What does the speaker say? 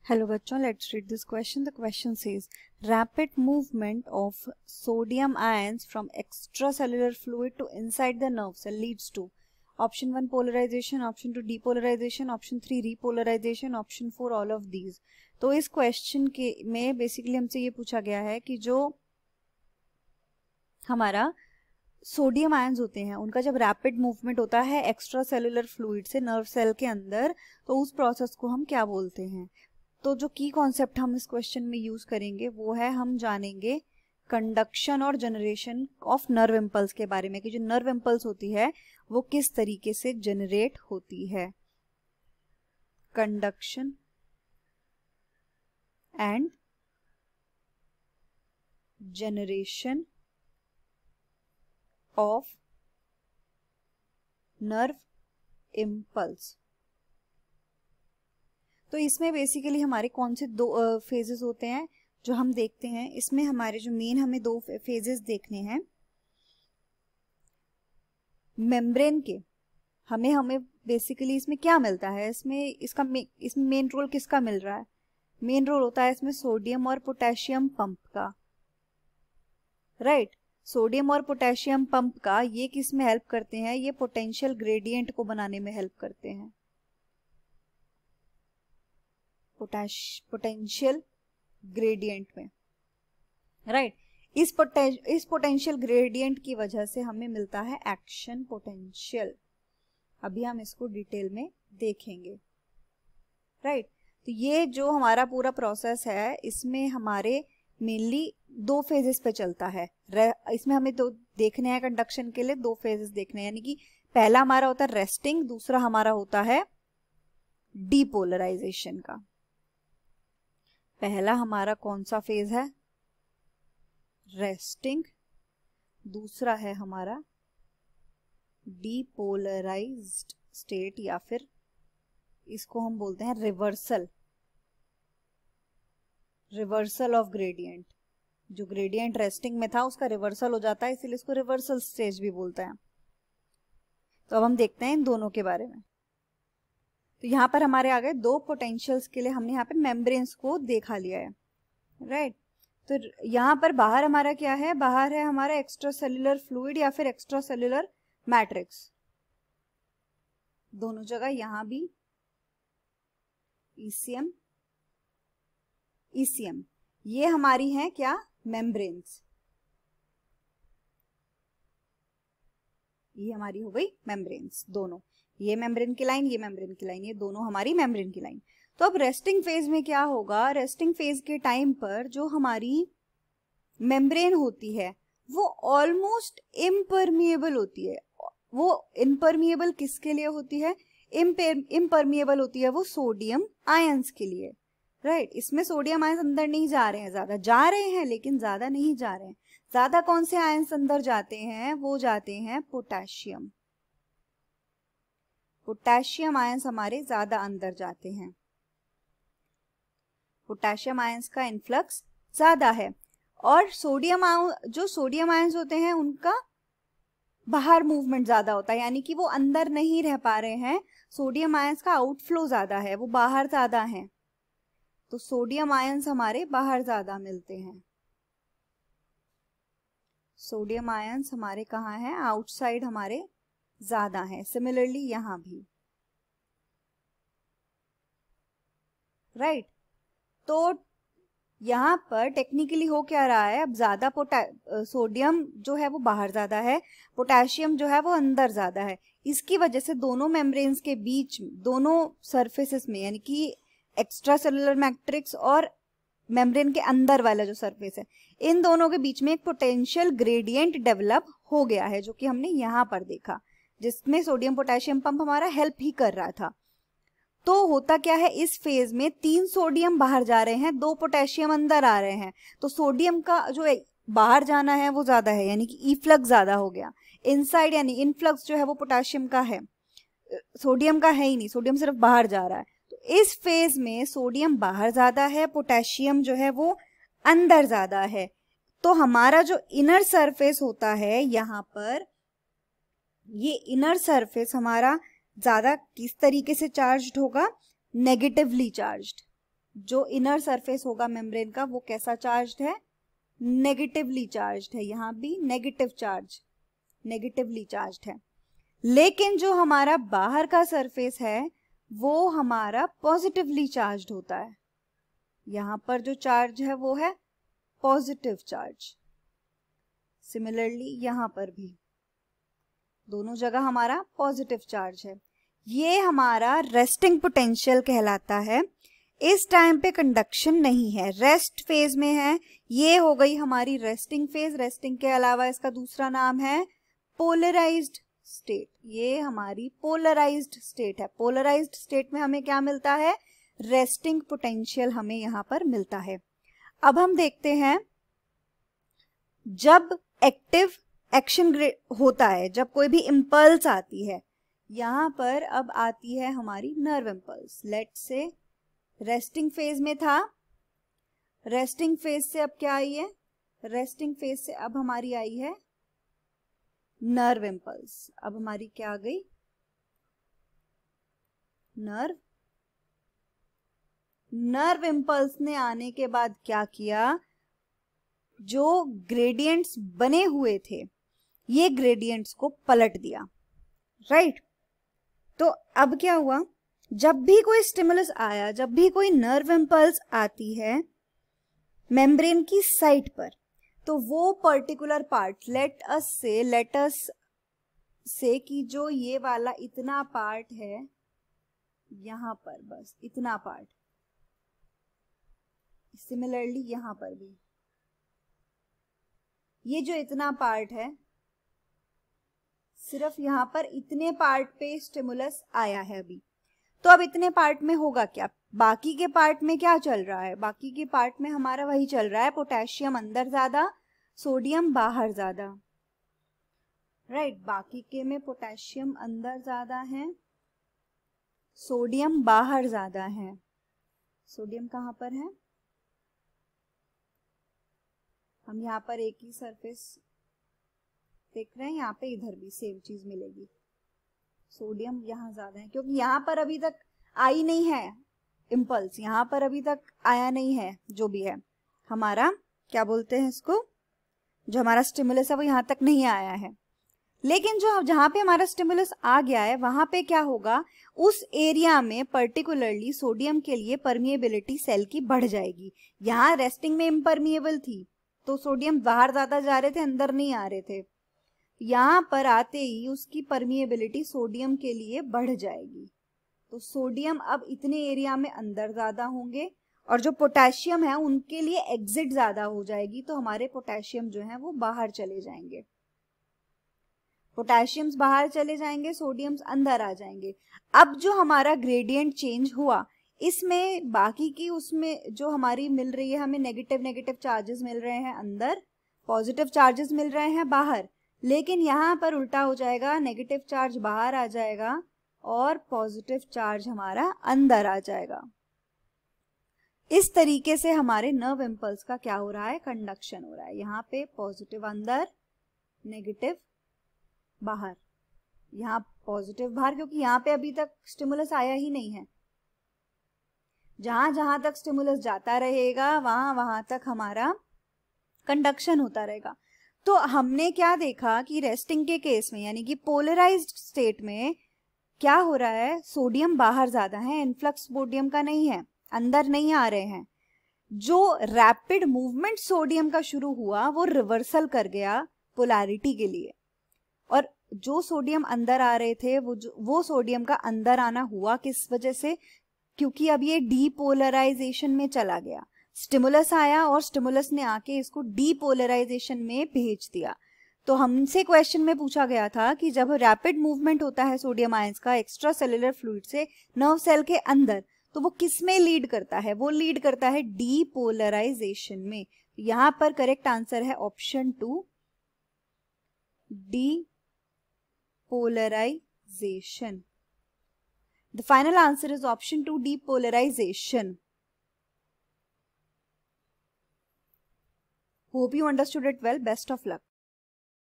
Hello bachon, let's read this question. The question says rapid movement of sodium ions from extracellular fluid to inside the nerve cell leads to option 1 polarization, option 2 depolarization, option 3 repolarization, option 4 all of these. तो इस question के में basically हमसे ये पूछा गया है कि जो हमारा सोडियम आयंस होते हैं उनका जब रैपिड मूवमेंट होता है एक्स्ट्रा सेलुलर फ्लूइड से नर्व सेल के अंदर, तो उस प्रोसेस को हम क्या बोलते हैं. तो जो की कॉन्सेप्ट हम इस क्वेश्चन में यूज करेंगे वो है, हम जानेंगे कंडक्शन और जनरेशन ऑफ नर्व इम्पल्स के बारे में कि जो नर्व इम्पल्स होती है वो किस तरीके से जनरेट होती है. Conduction and generation of nerve impulse. तो इसमें बेसिकली हमारे कौन से दो फेजेस होते हैं जो हम देखते हैं. इसमें हमारे जो मेन हमें दो फेजेस देखने हैं मेम्ब्रेन के. हमें बेसिकली इसमें क्या मिलता है, इसमें मेन रोल किसका मिल रहा है. मेन रोल होता है इसमें सोडियम और पोटेशियम पंप का, राइट. सोडियम और पोटेशियम पंप का ये किस में हेल्प करते हैं, ये पोटेंशियल ग्रेडियंट को बनाने में हेल्प करते हैं. पोटेंशियल ग्रेडियंट में, राइट. इस पोटेंशियल ग्रेडियंट की वजह से हमें मिलता है एक्शन पोटेंशियल. अभी हम इसको डिटेल में देखेंगे, राइट. तो ये जो हमारा पूरा प्रोसेस है इसमें हमारे मेनली दो फेजेस पे चलता है. इसमें हमें दो देखने हैं, कंडक्शन के लिए दो फेजेस देखने हैं, यानी कि पहला हमारा होता है रेस्टिंग, दूसरा हमारा होता है डीपोलराइजेशन का. पहला हमारा कौन सा फेज है, रेस्टिंग. दूसरा है हमारा डीपोलराइज्ड स्टेट, या फिर इसको हम बोलते हैं रिवर्सल ऑफ ग्रेडियंट. जो ग्रेडियंट रेस्टिंग में था उसका रिवर्सल हो जाता है, इसीलिए इसको रिवर्सल स्टेज भी बोलते हैं. तो अब हम देखते हैं इन दोनों के बारे में. तो यहाँ पर हमारे आ गए दो पोटेंशियल्स के लिए हमने यहाँ पे मेम्ब्रेन्स को देखा लिया है, राइट. तो यहाँ पर बाहर हमारा क्या है, बाहर है हमारा एक्स्ट्रा सेल्युलर फ्लूइड या फिर एक्स्ट्रा सेल्युलर मैट्रिक्स. दोनों जगह यहाँ भी ईसीएम ये हमारी हैं क्या, मेम्ब्रेन्स. ये हमारी हो गई मेम्ब्रेन्स दोनों. ये मेम्ब्रेन की लाइन, ये मेम्ब्रेन की लाइन, ये दोनों हमारी मेम्ब्रेन की लाइन. तो अब रेस्टिंग फेज में क्या होगा, रेस्टिंग फेज के टाइम पर जो हमारी मेम्ब्रेन होती है वो ऑलमोस्ट इम्परमिएबल होती है. वो इम्परमिएबल किसके लिए होती है, इम्परमिएबल होती है वो सोडियम आयंस के लिए, राइट. इसमें सोडियम आयंस अंदर नहीं जा रहे हैं, ज्यादा जा रहे हैं लेकिन ज्यादा नहीं जा रहे हैं. ज्यादा कौन से आयंस अंदर जाते हैं, वो जाते हैं पोटेशियम. पोटेशियम आयंस हमारे ज्यादा अंदर जाते हैं. पोटेशियम आयंस का इन्फ्लक्स ज्यादा है. और जो सोडियम आयंस होते हैं उनका बाहर मूवमेंट ज्यादा होता है, यानी कि वो अंदर नहीं रह पा रहे हैं. सोडियम आयंस का आउटफ्लो ज्यादा है, वो बाहर ज्यादा है. तो सोडियम आयंस हमारे बाहर ज्यादा मिलते हैं. सोडियम आयंस हमारे कहाँ हैं, आउटसाइड हमारे ज्यादा है. सिमिलरली यहां भी, राइट. तो यहां पर टेक्निकली हो क्या रहा है, अब ज्यादा सोडियम जो है वो बाहर ज्यादा है, पोटेशियम जो है वो अंदर ज्यादा है. इसकी वजह से दोनों मेम्ब्रेन्स के बीच, दोनों सरफेसेस में, यानी कि एक्स्ट्रा सेलुलर मैट्रिक्स और मेम्ब्रेन के अंदर वाला जो सरफेस है, इन दोनों के बीच में एक पोटेंशियल ग्रेडियंट डेवलप हो गया है, जो कि हमने यहाँ पर देखा, जिसमें सोडियम पोटेशियम पंप हमारा हेल्प ही कर रहा था. तो होता क्या है, इस फेज में 3 सोडियम बाहर जा रहे हैं, 2 पोटेशियम अंदर आ रहे हैं. तो सोडियम का जो बाहर जाना है वो ज्यादा है, यानी कि इफ्लक्स ज्यादा हो गया. इनसाइड यानी इनफ्लक्स जो है वो पोटेशियम का है, सोडियम का है ही नहीं, सोडियम सिर्फ बाहर जा रहा है. तो इस फेज में सोडियम बाहर ज्यादा है, पोटेशियम जो है वो अंदर ज्यादा है. तो हमारा जो इनर सरफेस होता है यहाँ पर, ये इनर सरफेस हमारा ज्यादा किस तरीके से चार्ज्ड होगा, नेगेटिवली चार्ज्ड, जो इनर सरफेस होगा मेम्ब्रेन का वो कैसा चार्ज्ड है, नेगेटिवली चार्ज्ड है, यहाँ भी नेगेटिव चार्ज, नेगेटिवली चार्ज्ड है। लेकिन जो हमारा बाहर का सरफेस है वो हमारा पॉजिटिवली चार्ज्ड होता है, यहाँ पर जो चार्ज है वो है पॉजिटिव चार्ज। सिमिलरली यहाँ पर भी दोनों जगह हमारा पॉजिटिव चार्ज है। ये हमारा रेस्टिंग पोटेंशियल कहलाता है। इस टाइम पे कंडक्शन नहीं है, रेस्ट फेज में है। ये हो गई हमारी रेस्टिंग फेज। रेस्टिंग के अलावा इसका दूसरा नाम है पोलराइज्ड स्टेट। ये हमारी पोलराइज्ड स्टेट है। पोलराइज्ड स्टेट में हमें क्या मिलता है, रेस्टिंग पोटेंशियल हमें यहाँ पर मिलता है। अब हम देखते हैं जब एक्टिव एक्शन होता है, जब कोई भी इम्पल्स आती है, यहाँ पर अब आती है हमारी nerve impulse. Let's say resting phase में था, रेस्टिंग फेज से अब क्या आई है, रेस्टिंग फेज से अब हमारी आई है नर्व इम्पल्स। अब हमारी क्या आ गई, नर्व। नर्व इम्पल्स ने आने के बाद क्या किया, जो ग्रेडियंट्स बने हुए थे ये ग्रेडियंट्स को पलट दिया, राइट। तो अब क्या हुआ, जब भी कोई स्टिमुलस आया, जब भी कोई नर्व इम्पल्स आती है मेम्ब्रेन की साइट पर, तो वो पर्टिकुलर पार्ट, लेट अस से कि जो ये वाला इतना पार्ट है यहां पर, बस इतना पार्ट, सिमिलरली यहां पर भी ये जो इतना पार्ट है, सिर्फ यहां पर इतने पार्ट पे स्टिमुलस आया है अभी। तो अब इतने पार्ट में होगा क्या, बाकी के पार्ट में क्या चल रहा है, बाकी के पार्ट में हमारा वही चल रहा है, पोटेशियम अंदर ज्यादा, सोडियम बाहर ज्यादा, राइट। बाकी के में पोटेशियम अंदर ज्यादा है, सोडियम बाहर ज्यादा है। सोडियम कहाँ पर है, हम यहाँ पर एक ही सरफेस देख रहे हैं, यहाँ पे इधर भी सेम चीज मिलेगी। सोडियम यहाँ ज्यादा है क्योंकि यहाँ पर अभी तक आई नहीं है इम्पल्स, यहाँ पर अभी तक आया नहीं है जो भी है हमारा, क्या बोलते हैं इसको, जो हमारा स्टिमुलस है वो यहाँ तक नहीं आया है। लेकिन जो जहाँ पे हमारा स्टिमुलस आ गया है वहां पे क्या होगा, उस एरिया में पर्टिकुलरली सोडियम के लिए परमिएबिलिटी सेल की बढ़ जाएगी। यहाँ रेस्टिंग में इम्परमिएबल थी तो सोडियम बाहर ज्यादा जा रहे थे, अंदर नहीं आ रहे थे। यहाँ पर आते ही उसकी परमिएबिलिटी सोडियम के लिए बढ़ जाएगी, तो सोडियम अब इतने एरिया में अंदर ज्यादा होंगे और जो पोटेशियम है उनके लिए एग्जिट ज्यादा हो जाएगी, तो हमारे पोटेशियम जो है वो बाहर चले जाएंगे। पोटेशियम्स बाहर चले जाएंगे, सोडियम्स अंदर आ जाएंगे। अब जो हमारा ग्रेडियंट चेंज हुआ, इसमें बाकी की उसमें जो हमारी मिल रही है, हमें नेगेटिव चार्जेस मिल रहे हैं अंदर, पॉजिटिव चार्जेस मिल रहे हैं बाहर। लेकिन यहाँ पर उल्टा हो जाएगा, नेगेटिव चार्ज बाहर आ जाएगा और पॉजिटिव चार्ज हमारा अंदर आ जाएगा। इस तरीके से हमारे नर्व इम्पल्स का क्या हो रहा है, कंडक्शन हो रहा है। यहाँ पे पॉजिटिव अंदर, नेगेटिव बाहर, यहाँ पॉजिटिव बाहर, क्योंकि यहाँ पे अभी तक स्टिमुलस आया ही नहीं है। जहां जहां तक स्टिमुलस जाता रहेगा वहां वहां तक हमारा कंडक्शन होता रहेगा। तो हमने क्या देखा कि रेस्टिंग के केस में, यानी कि पोलराइज्ड स्टेट में क्या हो रहा है, सोडियम बाहर ज्यादा है, इनफ्लक्स सोडियम का नहीं है, अंदर नहीं आ रहे हैं। जो रैपिड मूवमेंट सोडियम का शुरू हुआ वो रिवर्सल कर गया पोलैरिटी के लिए, और जो सोडियम अंदर आ रहे थे वो सोडियम का अंदर आना हुआ किस वजह से, क्योंकि अब ये डीपोलराइजेशन में चला गया। स्टिमुलस आया और स्टिमुलस ने आके इसको डीपोलराइजेशन में भेज दिया। तो हमसे क्वेश्चन में पूछा गया था कि जब रैपिड मूवमेंट होता है सोडियम आयंस का एक्स्ट्रा सेलुलर फ्लूइड से नर्व सेल के अंदर, तो वो किस में लीड करता है, वो लीड करता है डीपोलराइजेशन में। यहाँ पर करेक्ट आंसर है option 2, depolarization. The final answer is option 2, depolarization. Hope you understood it well. Best of luck.